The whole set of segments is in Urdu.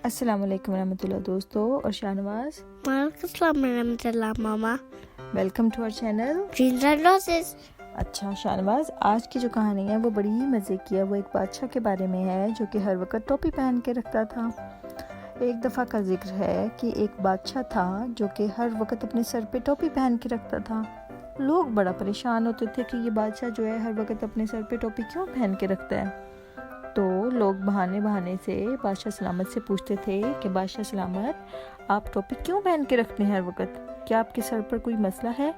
السلام علیکم ورحمۃ اللہ دوستو اور شاہنواز. وعلیکم السلام ورحمۃ اللہ ماما. Welcome to our channel Dreens and Roses. اچھا شاہنواز, آج کی جو کہانی ہے وہ بڑی ہی مزے کی ہے. وہ ایک بادشاہ کے بارے میں ہے جو کہ ہر وقت ٹوپی پہن کے رکھتا تھا. ایک دفعہ کا ذکر ہے کہ ایک بادشاہ تھا جو کہ ہر وقت اپنے سر پہ ٹوپی پہن کے رکھتا تھا. لوگ بڑا پریشان ہوتے تھے کہ یہ بادشاہ جو ہے ہر وقت اپنے سر پہ ٹوپی کیوں پہن کے رکھتا ہے. تو لوگ بہانے سے بادشاہ سلامت سے پوچھتے تھے کہ بادشاہ سلامت, آپ ٹوپی کیوں پہن کے رکھتے ہیں ہر وقت؟ کیا آپ کے سر پر کوئی مسئلہ ہے؟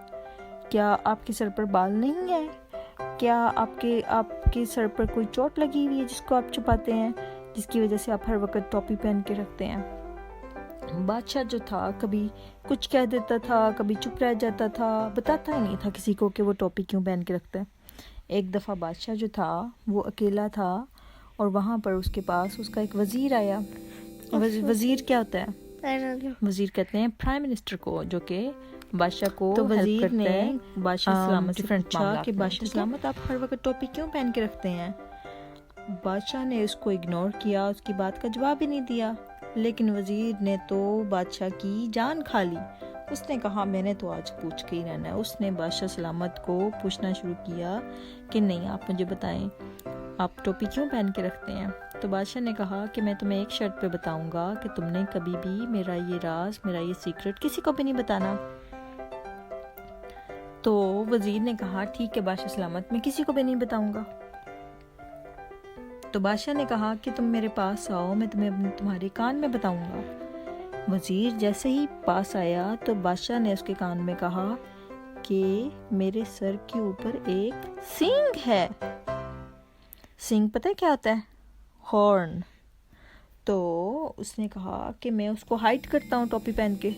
کیا آپ کے سر پر بال نہیں ہیں؟ کیا آپ کے سر پر کوئی چوٹ لگی ہوئی ہے جس کو آپ چھپاتے ہیں, جس کی وجہ سے آپ ہر وقت ٹوپی پہن کے رکھتے ہیں؟ بادشاہ جو تھا کبھی کچھ کہہ دیتا تھا, کبھی چپ رہ جاتا تھا, بتاتا ہی نہیں تھا کسی کو کہ وہ ٹوپی کیوں پہن کے رکھتا ہے. ایک دفعہ بادشاہ جو تھا وہ اکیلا تھا اور وہاں پر اس کے پاس اس کا ایک وزیر آیا. وزیر کیا ہوتا ہے؟ وزیر کہتے ہیں پرائم منسٹر کو, جو کہ بادشاہ کو. تو وزیر نے بادشاہ سلامت سے پوچھا کہ بادشاہ سلامت, آپ ہر وقت ٹوپی کیوں پہن کے رکھتے ہیں؟ بادشاہ نے اس کو اگنور کیا, اس کی بات کا جواب ہی نہیں دیا. لیکن وزیر نے تو بادشاہ کی جان کھا لی. اس نے کہا میں نے تو آج پوچھ کے ہی رہنا ہے. اس نے بادشاہ سلامت کو پوچھنا شروع کیا کہ نہیں, آپ مجھے بتائیں آپ ٹوپی کیوں پہن کے رکھتے ہیں. تو بادشاہ نے کہا کہ میں تمہیں ایک شرط پہ بتاؤں گا کہ تم نے کبھی بھی میرا یہ راز, میرا یہ سیکرٹ کسی کو بھی نہیں بتانا. تو وزیر نے کہا ٹھیک ہے بادشاہ سلامت, میں کسی کو بھی نہیں بتاؤں گا. تو بادشاہ نے کہا کہ تم میرے پاس آؤ, میں تمہیں تمہارے کان میں بتاؤں گا. وزیر جیسے ہی پاس آیا تو بادشاہ نے اس کے کان میں کہا کہ میرے سر کے اوپر ایک سینگ ہے. سینگ پتہ ہے کیا ہوتا ہے؟ ہارن. تو اس نے کہا کہ میں اس کو ہائڈ کرتا ہوں ٹوپی پہن کے.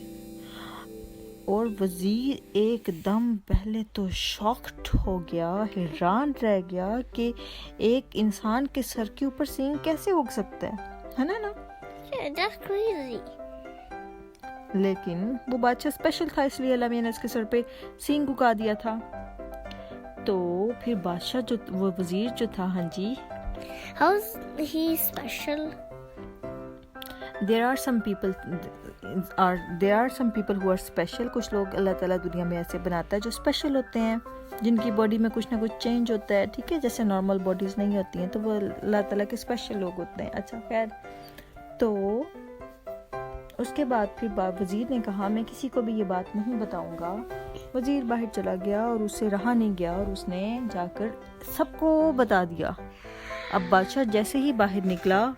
اور وزیر ایک دم پہلے تو شاکڈ ہو گیا, حیران رہ گیا کہ ایک انسان کے سر کے اوپر سینگ کیسے اگ سکتا ہے نا. That's crazy. لیکن وہ بادشاہ اسپیشل تھا, اس لیے اللہ میاں نے اس کے سر پہ سینگ اگا دیا تھا. تو پھر بادشاہ جو وہ وزیر جو تھا, ہاں جی, How's he special? there are some people who are special. کچھ لوگ اللہ تعالیٰ دنیا میں ایسے بناتا ہے جو اسپیشل ہوتے ہیں, جن کی باڈی میں کچھ نہ کچھ چینج ہوتا ہے, ٹھیک ہے, جیسے نارمل باڈیز نہیں ہوتی ہیں, تو وہ اللہ تعالیٰ کے اسپیشل لوگ ہوتے ہیں. اچھا خیر, تو اس کے بعد پھر وزیر نے کہا میں کسی کو بھی یہ بات نہیں بتاؤں گا. وزیر باہر چلا گیا اور اس سے رہا نہیں گیا اور اس نے جا کر سب کو بتا دیا. اب بادشاہ جیسے ہی باہر نکلا,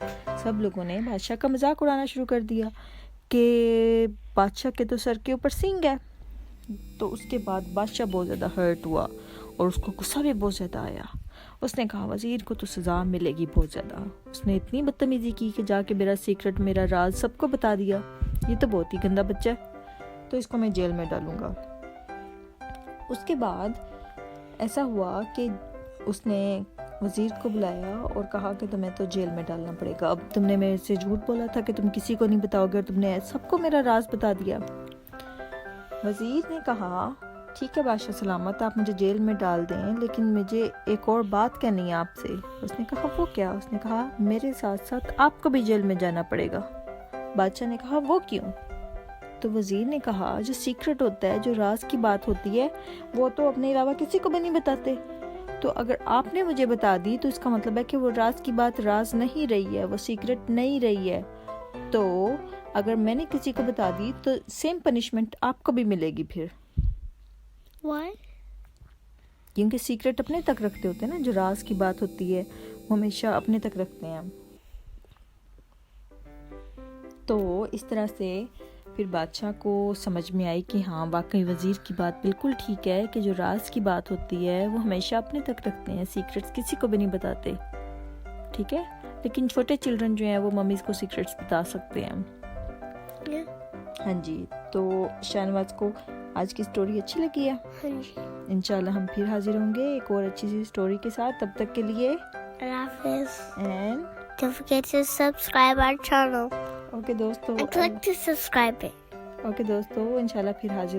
سب لوگوں نے بادشاہ کا مذاق اڑانا شروع کر دیا کہ بادشاہ کے تو سر کے اوپر سینگ ہے. تو اس کے بعد بادشاہ بہت زیادہ ہرٹ ہوا اور اس کو غصہ بھی بہت زیادہ آیا. اس نے کہا وزیر کو تو سزا ملے گی بہت زیادہ. اس نے اتنی بدتمیزی کی کہ جا کے میرا سیکرٹ, میرا راز سب کو بتا دیا. یہ تو بہت ہی گندا بچہ ہے, تو اس کو میں جیل میں ڈالوں گا. اس کے بعد ایسا ہوا کہ اس نے وزیر کو بلایا اور کہا کہ تمہیں تو جیل میں ڈالنا پڑے گا. اب تم نے میرے سے جھوٹ بولا تھا کہ تم کسی کو نہیں بتاؤ گے, اور تم نے سب کو میرا راز بتا دیا. وزیر نے کہا ٹھیک ہے بادشاہ سلامت, آپ مجھے جیل میں ڈال دیں, لیکن مجھے ایک اور بات کہنی ہے آپ سے. اس نے کہا وہ کیا؟ اس نے کہا میرے ساتھ ساتھ آپ کو بھی جیل میں جانا پڑے گا. بادشاہ نے کہا وہ کیوں؟ تو وزیر نے کہا جو سیکرٹ ہوتا ہے, جو راز کی بات ہوتی ہے, وہ تو اپنے علاوہ کسی کو بھی نہیں بتاتے. تو اگر آپ نے مجھے بتا دی تو اس کا مطلب ہے کہ وہ راز کی بات راز نہیں رہی ہے, وہ سیکرٹ نہیں رہی ہے. تو اگر میں نے کسی کو بتا دی تو سیم پنشمنٹ آپ کو بھی ملے گی پھر. Why? کیونکہ سیکرٹ اپنے تک رکھتے ہوتے ہیں نا, جو راز کی بات ہوتی ہے وہ ہمیشہ اپنے تک رکھتے ہیں. تو اس طرح سے پھر بادشاہ کو سمجھ میں آئی کہ ہاں واقعی وزیر کی بات بالکل ٹھیک ہے کہ جو راز کی بات ہوتی ہے وہ ہمیشہ اپنے تک رکھتے ہیں, سیکرٹس کسی کو بھی نہیں بتاتے, ٹھیک ہے. لیکن چھوٹے چلڈرن جو ہیں وہ ممیز کو سیکرٹس بتا سکتے ہیں. ہاں جی, تو شاہنواز کو آج کی سٹوری اچھی لگی ہے. انشاءاللہ ہم پھر حاضر ہوں گے ایک اور اچھی سی سٹوری کے ساتھ. تب تک کے لیے اللہ حافظ. And Don't forget to subscribe our channel. Okay دوستو, And click to subscribe it. Okay دوستو, انشاءاللہ پھر حاضر